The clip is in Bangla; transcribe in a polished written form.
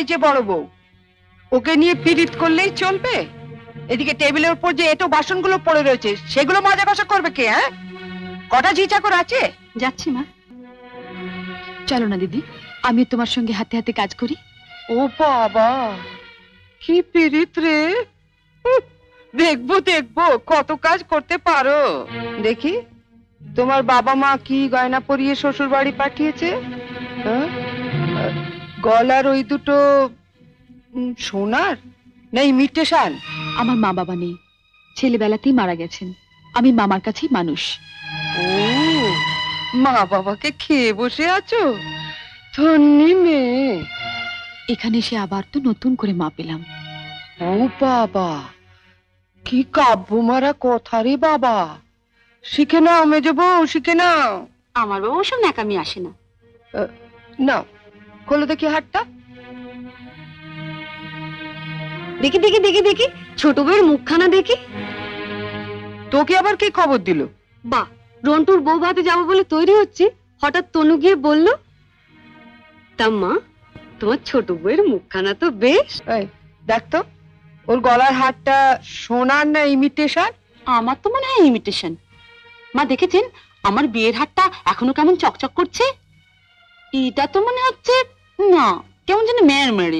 এই যে বড় বউ, ওকে নিয়ে পীড়িত করলেই চলবে? এদিকে টেবিলের উপর যে এটো বাসনগুলো পড়ে রয়েছে সেগুলো মাজা কষা করবে কে? হ্যাঁ, কটা ঝি চাকর আছে? যাচ্ছি মা। চলো না দিদি, আমি তোমার সঙ্গে হাতে হাতে কাজ করি। ও বাবা, কি পীড়িত রে! দেখবো দেখবো কত কাজ করতে পারো। দেখি তোমার বাবা মা কি গয়না পরিয়ে শ্বশুর বাড়ি পাঠিয়েছে। হ্যাঁ? গলার ওই দুটো সোনার না ইমিটেশন? আমার মা বাবা নেই, ছেলেবেলাতেই মারা গেছেন। আমি মামার কাছেই মানুষ। ও, মা বাবাকে খেয়ে বসে আছো? ধন্যি মেয়ে। এখানে এসে আবার তো নতুন করে মা পেলাম। ও বাবা, কি কাব্য মারা কথা রে বাবা! শিখে নাও মেজো বউ, শিখে নাও। আমার বাবা ওসব ন্যাকামি আসে না। নাও, খোলো দেখি হাতটা। দেখি দেখি দেখি দেখি, ছোট বউয়ের মুখখানা দেখি। তোকে আবার কি খবর দিল? বাহ, রন্টুর বউ ভাতে যাবো বলে তৈরি হচ্ছি, হঠাৎ তনু গিয়ে বলল, তা মা, তোমার ছোট বউয়ের মুখখানা তো বেশ। এই দেখ তো, ওর গলার হারটা সোনার না ইমিটেশন? আমার তো মনে হয় ইমিটেশন। মা দেখেছেন আমার বিয়ের হারটা এখনো কেমন চকচক করছে? এটা তো মনে হচ্ছে না, কেমন যেন মেয়ের মেরে।